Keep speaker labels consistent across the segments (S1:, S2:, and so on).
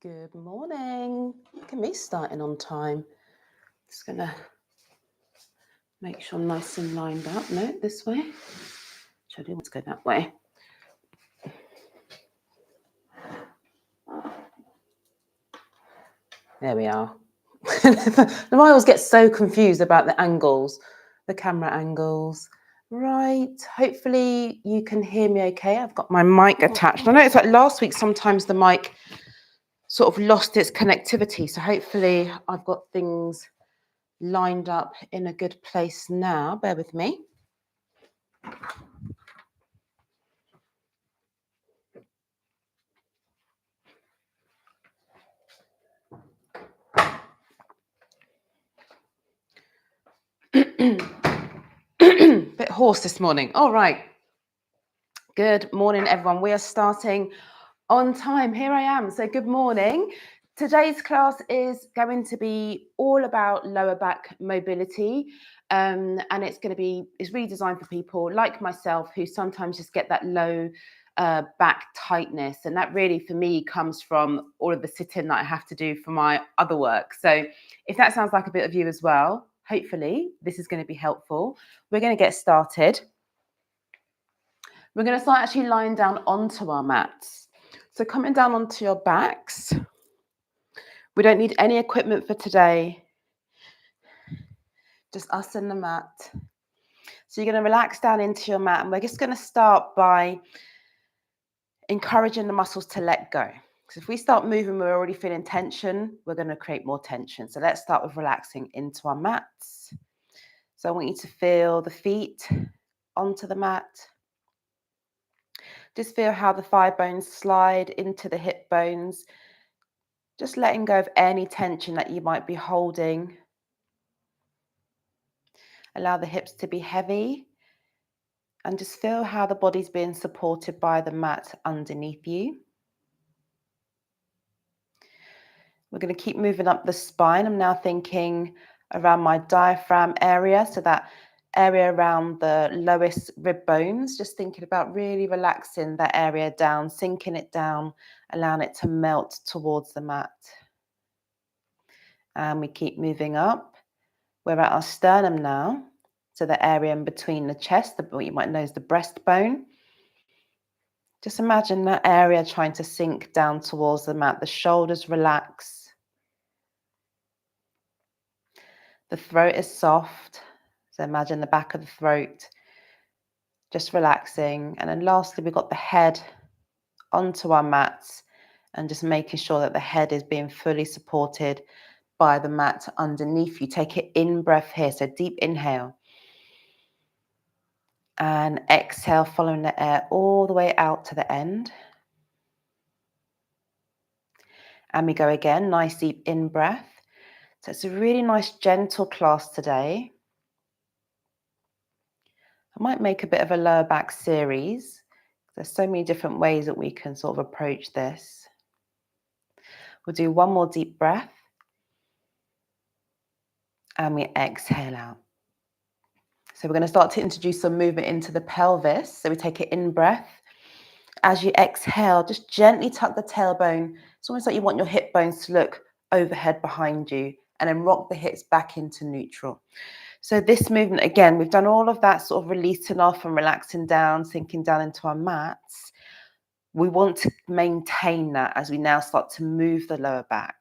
S1: Good morning. Look at me starting on time. Just gonna make sure I'm nice and lined up. No, this way. Should I do? Let's go that way. There we are. I always get so confused about the angles, the camera angles. Right. Hopefully you can hear me okay. I've got my mic attached. I know it's like last week, sometimes the mic sort of lost its connectivity. So hopefully I've got things lined up in a good place now. Bear with me. Bit hoarse this morning. All right. Good morning, everyone. We are starting on time. Here I am. So good morning. Today's class is going to be all about lower back mobility. And it's really designed for people like myself who sometimes just get that low back tightness. And that really, for me, comes from all of the sitting that I have to do for my other work. So if that sounds like a bit of you as well, hopefully this is going to be helpful. We're going to get started. We're going to start actually lying down onto our mats. So coming down onto your backs. We don't need any equipment for today. Just us and the mat. So you're going to relax down into your mat, and we're just going to start by encouraging the muscles to let go. Because if we start moving, we're already feeling tension, we're going to create more tension. So let's start with relaxing into our mats. So I want you to feel the feet onto the mat. Just feel how the thigh bones slide into the hip bones. Just letting go of any tension that you might be holding. Allow the hips to be heavy. And just feel how the body's being supported by the mat underneath you. We're going to keep moving up the spine. I'm now thinking around my diaphragm area, so that area around the lowest rib bones, just thinking about really relaxing that area down, sinking it down, allowing it to melt towards the mat. And we keep moving up. We're at our sternum now, so the area in between the chest, what you might know is the breastbone. Just imagine that area trying to sink down towards the mat, the shoulders relax. The throat is soft, so imagine the back of the throat just relaxing. And then lastly, we've got the head onto our mats and just making sure that the head is being fully supported by the mat underneath you. Take an in breath here, so deep inhale. And exhale, following the air all the way out to the end. And we go again, nice deep in breath. So it's a really nice gentle class today. I might make a bit of a lower back series. There's so many different ways that we can sort of approach this. We'll do one more deep breath. And we exhale out. So we're going to start to introduce some movement into the pelvis. So we take an in breath. As you exhale, just gently tuck the tailbone. It's almost like you want your hip bones to look overhead behind you, and then rock the hips back into neutral. So this movement, again, we've done all of that sort of releasing off and relaxing down, sinking down into our mats. We want to maintain that as we now start to move the lower back.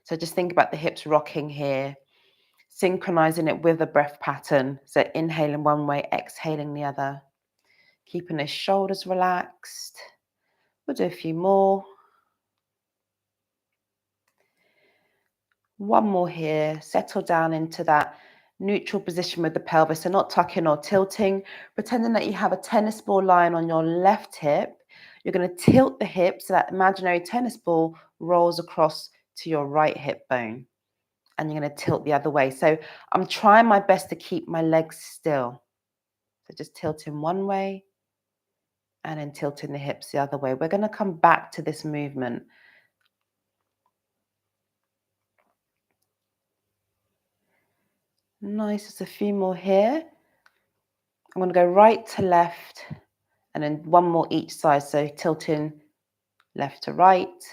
S1: So just think about the hips rocking here, synchronizing it with the breath pattern. So inhaling one way, exhaling the other. Keeping the shoulders relaxed. We'll do a few more. One more here. Settle down into that neutral position with the pelvis. So not tucking or tilting. Pretending that you have a tennis ball lying on your left hip. You're going to tilt the hip so that imaginary tennis ball rolls across to your right hip bone. And you're going to tilt the other way. So I'm trying my best to keep my legs still. So just tilting one way and then tilting the hips the other way. We're going to come back to this movement. Nice, just a few more here. I'm going to go right to left and then one more each side. So tilting left to right,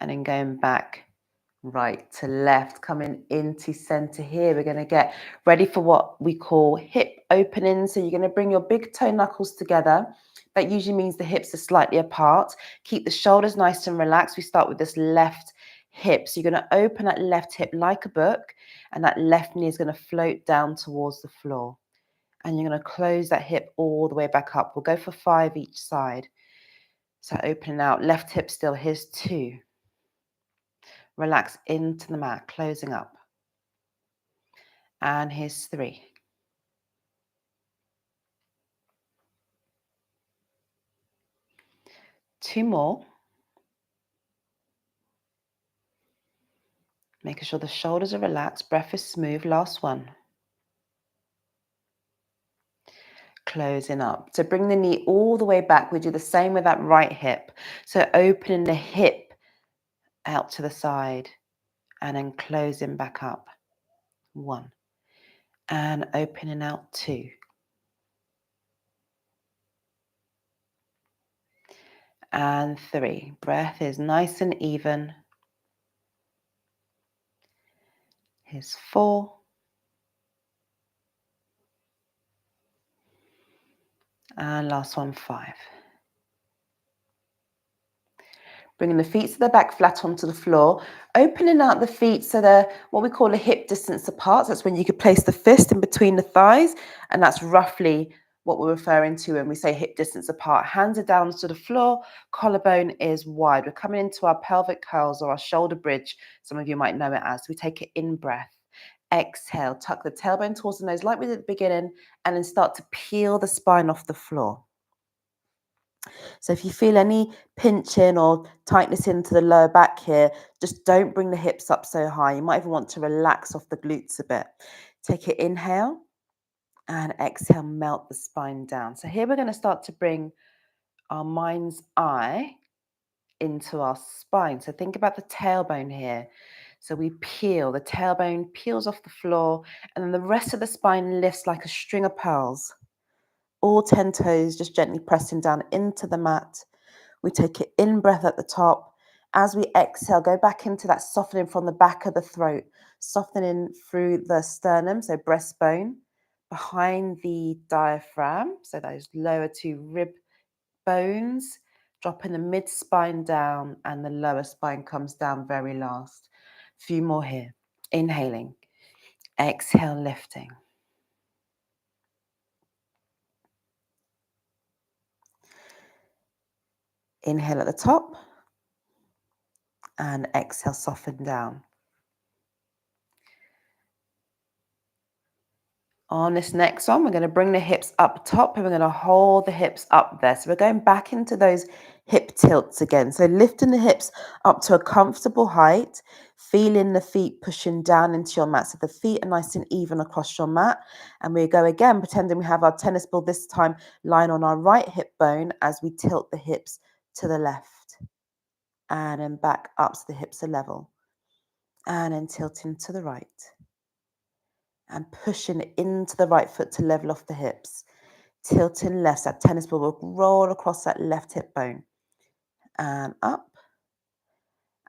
S1: and then going back right to left, coming into center here. We're going to get ready for what we call hip opening. So you're going to bring your big toe knuckles together. That usually means the hips are slightly apart. Keep the shoulders nice and relaxed. We start with this left hip. So you're going to open that left hip like a book, and that left knee is going to float down towards the floor. And you're going to close that hip all the way back up. We'll go for 5 each side. So opening out, left hip still. Here's 2. Relax into the mat, closing up. And here's 3. Two more. Making sure the shoulders are relaxed, breath is smooth. Last one. Closing up. So bring the knee all the way back. We do the same with that right hip. So opening the hip out to the side and then closing back up. 1. And opening out 2. And 3. Breath is nice and even. Here's 4. And last one, 5. Bringing the feet to the back, flat onto the floor. Opening out the feet so they're what we call a hip distance apart. So that's when you could place the fist in between the thighs. And that's roughly what we're referring to when we say hip distance apart. Hands are down to the floor. Collarbone is wide. We're coming into our pelvic curls or our shoulder bridge. Some of you might know it as. We take it in breath. Exhale. Tuck the tailbone towards the nose like we did at the beginning. And then start to peel the spine off the floor. So if you feel any pinching or tightness into the lower back here, just don't bring the hips up so high. You might even want to relax off the glutes a bit. Take it inhale and exhale, melt the spine down. So here we're going to start to bring our mind's eye into our spine. So think about the tailbone here. So we peel, the tailbone peels off the floor, and then the rest of the spine lifts like a string of pearls. All 10 toes just gently pressing down into the mat. We take an in-breath at the top. As we exhale, go back into that softening from the back of the throat, softening through the sternum, so breastbone, behind the diaphragm, so those lower 2 rib bones, dropping the mid-spine down, and the lower spine comes down very last. Few more here. Inhaling. Exhale, lifting. Inhale at the top. And exhale, soften down. On this next one, we're going to bring the hips up top and we're going to hold the hips up there. So we're going back into those hip tilts again. So lifting the hips up to a comfortable height, feeling the feet pushing down into your mat. So the feet are nice and even across your mat. And we go again, pretending we have our tennis ball this time lying on our right hip bone as we tilt the hips to the left. And then back up so the hips are level. And then tilting to the right. And pushing into the right foot to level off the hips. Tilting left, that tennis ball will roll across that left hip bone. And up.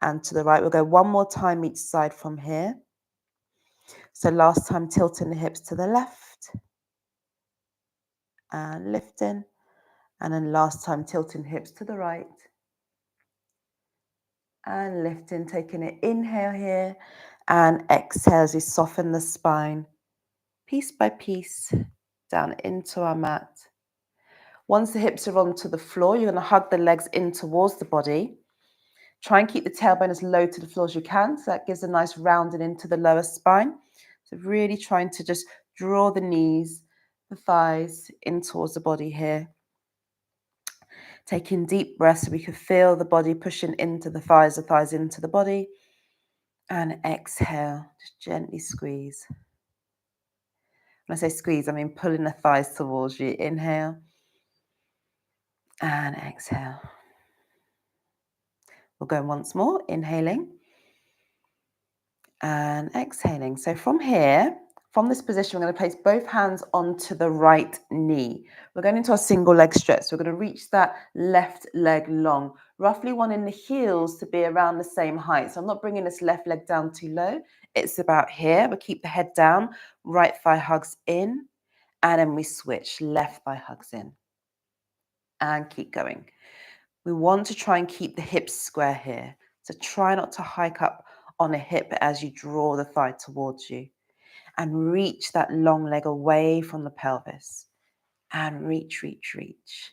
S1: And to the right, we'll go one more time each side from here. So last time, tilting the hips to the left. And lifting. And then last time, tilting hips to the right. And lifting, taking an inhale here. And exhale as we soften the spine. Piece by piece, down into our mat. Once the hips are onto the floor, you're going to hug the legs in towards the body. Try and keep the tailbone as low to the floor as you can. So that gives a nice rounding into the lower spine. So really trying to just draw the knees, the thighs in towards the body here. Taking deep breaths so we can feel the body pushing into the thighs into the body. And exhale, just gently squeeze. When I say squeeze, I mean pulling the thighs towards you. Inhale. And exhale. We'll go once more, inhaling and exhaling. So from here, From this position, we're going to place both hands onto the right knee. We're going into our single leg stretch. So we're going to reach that left leg long, roughly wanting the heels to be around the same height. So I'm not bringing this left leg down too low. It's about here. We'll keep the head down, right thigh hugs in, and then we switch, left thigh hugs in, and keep going. We want to try and keep the hips square here. So try not to hike up on a hip as you draw the thigh towards you. And reach that long leg away from the pelvis. And reach, reach, reach.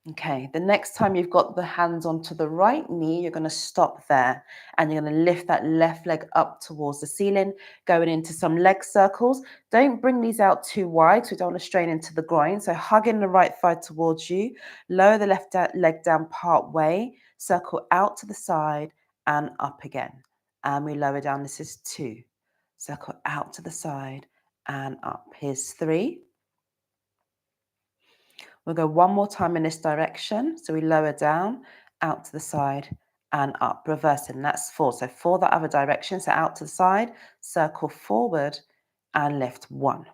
S1: Okay, the next time you've got the hands onto the right knee, you're going to stop there. And you're going to lift that left leg up towards the ceiling, going into some leg circles. Don't bring these out too wide, so you don't want to strain into the groin. So hugging the right thigh towards you, lower the left leg down part way, circle out to the side and up again. And we lower down. This is 2. Circle out to the side and up. Here's 3. We'll go one more time in this direction. So we lower down, out to the side and up. Reversing, that's 4. So 4 the other direction. So out to the side, circle forward and lift. 1,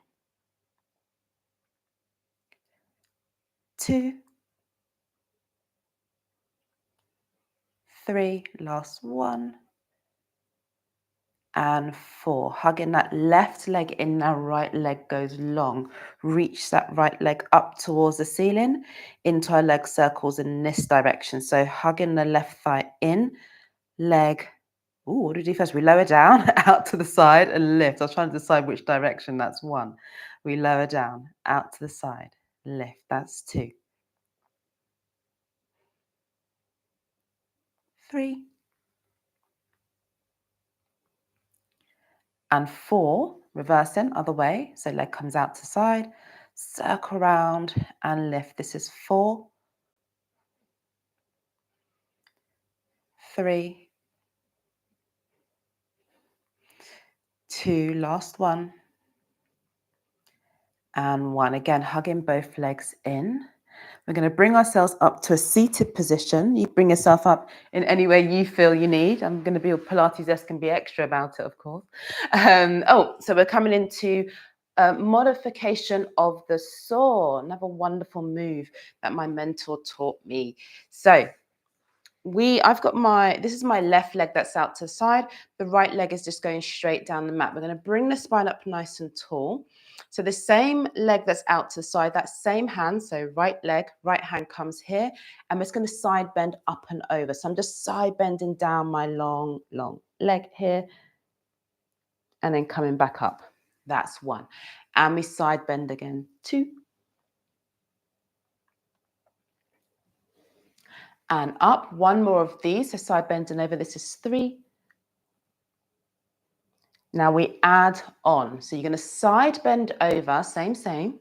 S1: 2, 3, last 1. And 4. Hugging that left leg in, now right leg goes long. Reach that right leg up towards the ceiling into our leg circles in this direction. So hugging the left thigh in, leg. Ooh, what do we do first? We lower down, out to the side and lift. I was trying to decide which direction. That's 1. We lower down, out to the side, lift. That's 2. 3. And 4, reversing, other way. So leg comes out to side, circle around and lift. This is 4, 3, 2, last 1, and 1. Again, hugging both legs in. We're going to bring ourselves up to a seated position. You bring yourself up in any way you feel you need. I'm going to be Pilates-esque and be extra about it, of course. So we're coming into modification of the saw, another wonderful move that my mentor taught me. So this is my left leg that's out to the side. The right leg is just going straight down the mat. We're going to bring the spine up nice and tall. So the same leg that's out to the side, that same hand, so right leg, right hand comes here. I'm just going to side bend up and over. So I'm just side bending down my long, long leg here and then coming back up. That's 1. And we side bend again, 2. And up, 1 more of these. So side bending over, this is 3. Now we add on. So you're going to side bend over, same.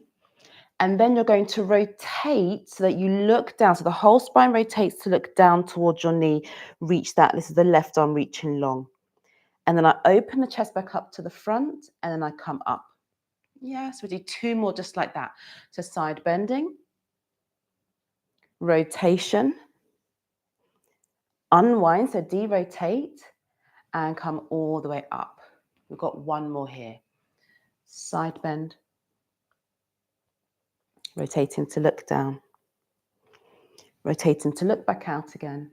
S1: And then you're going to rotate so that you look down. So the whole spine rotates to look down towards your knee. Reach that. This is the left arm reaching long. And then I open the chest back up to the front and then I come up. Yes, we do 2 more just like that. So side bending, rotation, unwind, so de-rotate and come all the way up. We've got 1 more here. Side bend, rotating to look down, rotating to look back out again,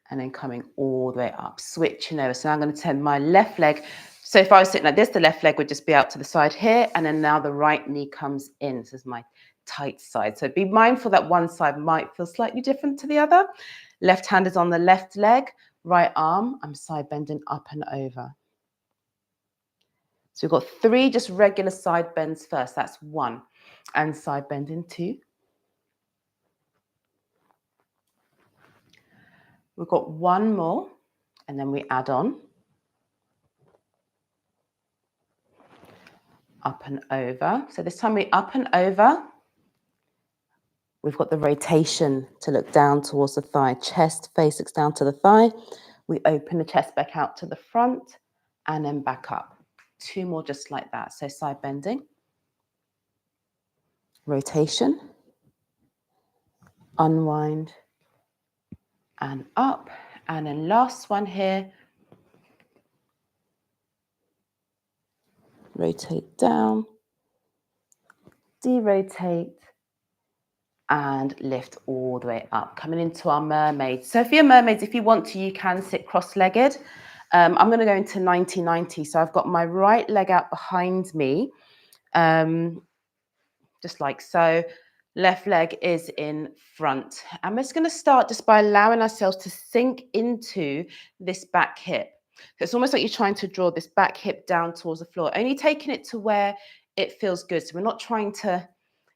S1: and then coming all the way up, switching over. So now I'm going to turn my left leg. So if I was sitting like this, the left leg would just be out to the side here, and then now the right knee comes in. This is my tight side. So be mindful that one side might feel slightly different to the other. Left hand is on the left leg, right arm, I'm side bending up and over. So we've got 3 just regular side bends first. That's 1. And side bending 2. We've got 1 more, and then we add on. Up and over. So this time we up and over. We've got the rotation to look down towards the thigh. Chest face looks down to the thigh. We open the chest back out to the front and then back up. 2 more just like that. So side bending. Rotation. Unwind. And up. And then last one here. rotate down, derotate, and lift all the way up, coming into our mermaid. So for your mermaids, if you want to, you can sit cross-legged. I'm going to go into 90-90. So I've got my right leg out behind me, just like so. Left leg is in front. I'm just going to start just by allowing ourselves to sink into this back hip. So it's almost like you're trying to draw this back hip down towards the floor, only taking it to where it feels good. So we're not trying to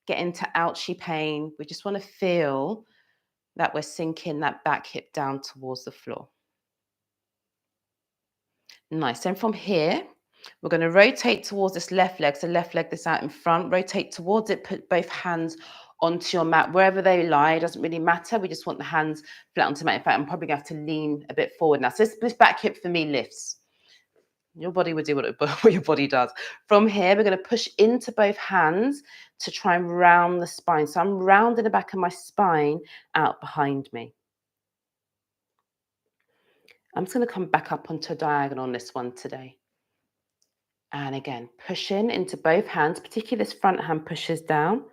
S1: get into ouchy pain. We just want to feel that we're sinking that back hip down towards the floor. Nice. And from here, we're going to rotate towards this left leg. So left leg that's out in front, rotate towards it, put both hands onto your mat, wherever they lie. It doesn't really matter. We just want the hands flat onto the mat. In fact, I'm probably going to have to lean a bit forward now. So this back hip for me lifts. Your body will do what your body does. From here, we're going to push into both hands to try and round the spine. So I'm rounding the back of my spine out behind me. I'm just going to come back up onto a diagonal on this one today. And again, pushing into both hands, particularly this front hand pushes down,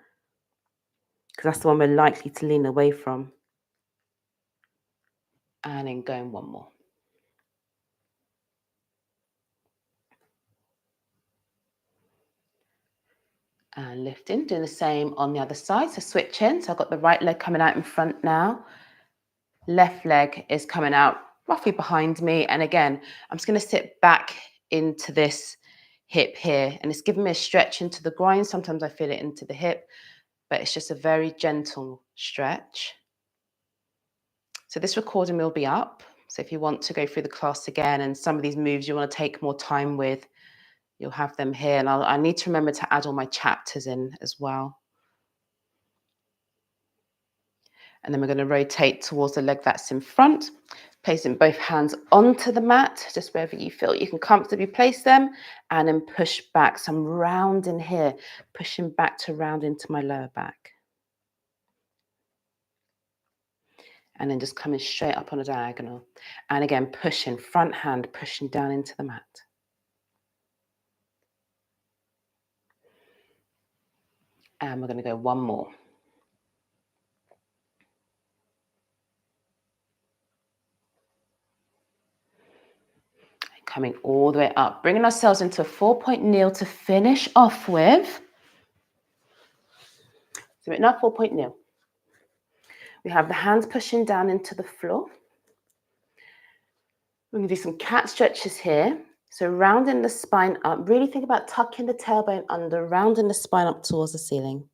S1: because that's the one we're likely to lean away from. And then going one more. And lifting, doing the same on the other side. So switch in. So I've got the right leg coming out in front now. Left leg is coming out roughly behind me. And again, I'm just going to sit back into this hip here. And it's giving me a stretch into the groin. Sometimes I feel it into the hip, but it's just a very gentle stretch. So this recording will be up. So if you want to go through the class again and some of these moves you want to take more time with, you'll have them here. And I need to remember to add all my chapters in as well. And then we're going to rotate towards the leg that's in front, placing both hands onto the mat, just wherever you feel you can comfortably place them, and then push back. So I'm rounding here, pushing back to round into my lower back. And then just coming straight up on a diagonal. And again, pushing, front hand, pushing down into the mat. And we're going to go one more. Coming all the way up, bringing ourselves into a 4-point kneel to finish off with. So we're now 4-point kneel. We have the hands pushing down into the floor. We're going to do some cat stretches here. So rounding the spine up. Really think about tucking the tailbone under, rounding the spine up towards the ceiling.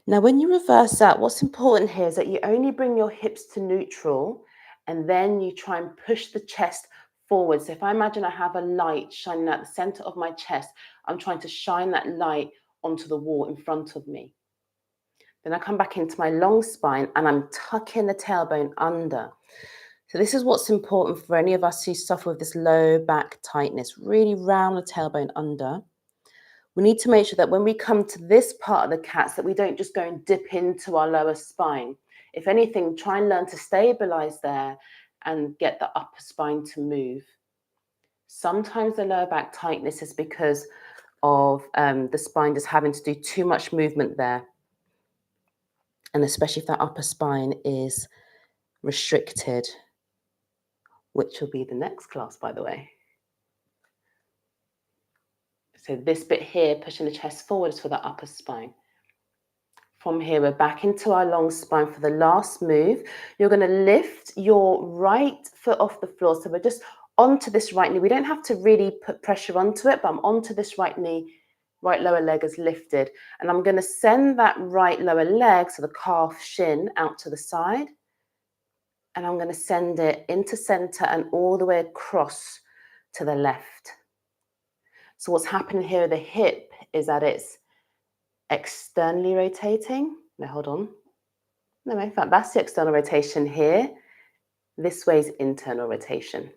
S1: Now, when you reverse out, what's important here is that you only bring your hips to neutral, and then you try and push the chest forward. So if I imagine I have a light shining at the center of my chest, I'm trying to shine that light onto the wall in front of me. Then I come back into my long spine and I'm tucking the tailbone under. So this is what's important for any of us who suffer with this low back tightness. Really round the tailbone under. We need to make sure that when we come to this part of the cats, that we don't just go and dip into our lower spine. If anything, try and learn to stabilize there and get the upper spine to move. Sometimes the lower back tightness is because of the spine just having to do too much movement there. And especially if that upper spine is restricted, which will be the next class, by the way. So this bit here, pushing the chest forward, is for the upper spine. From here, we're back into our long spine for the last move. You're going to lift your right foot off the floor. So we're just onto this right knee. We don't have to really put pressure onto it, but I'm onto this right knee. Right lower leg is lifted. And I'm going to send that right lower leg, so the calf shin, out to the side. And I'm going to send it into center and all the way across to the left. So what's happening here with the hip is that it's externally rotating. No, hold on. No, in fact, that's the external rotation here. This way is internal rotation.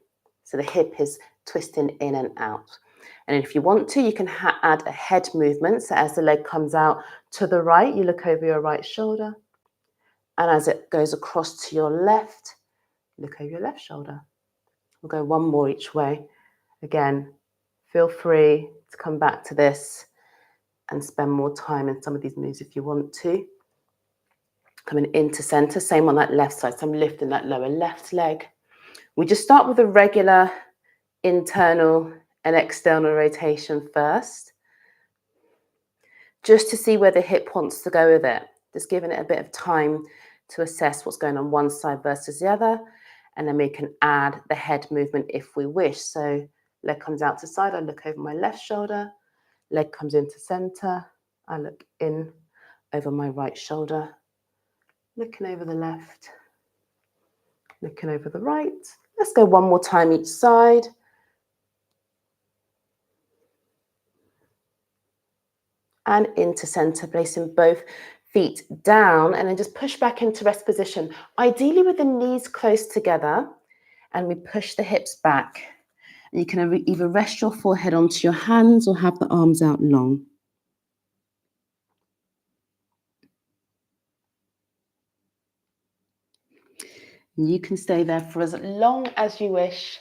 S1: So the hip is twisting in and out. And if you want to, you can add a head movement. So as the leg comes out to the right, you look over your right shoulder. And as it goes across to your left, look over your left shoulder. We'll go one more each way. Again, feel free to come back to this and spend more time in some of these moves if you want to. Coming into center, same on that left side. So I'm lifting that lower left leg. We just start with a regular internal and external rotation first, just to see where the hip wants to go with it. Just giving it a bit of time to assess what's going on one side versus the other. And then we can add the head movement if we wish. So leg comes out to side, I look over my left shoulder. Leg comes into center, I look in over my right shoulder. Looking over the left, looking over the right. Let's go one more time each side. And into center, placing both feet down and then just push back into rest position. Ideally with the knees close together, and we push the hips back. And you can either rest your forehead onto your hands or have the arms out long. You can stay there for as long as you wish.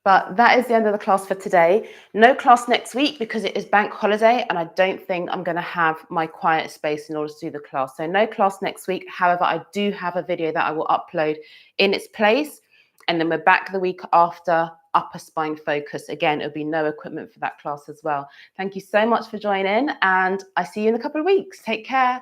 S1: But that is the end of the class for today. No class next week because it is bank holiday and I don't think I'm going to have my quiet space in order to do the class. So no class next week. However, I do have a video that I will upload in its place. And then we're back the week after, upper spine focus. Again, it'll be no equipment for that class as well. Thank you so much for joining and I see you in a couple of weeks. Take care.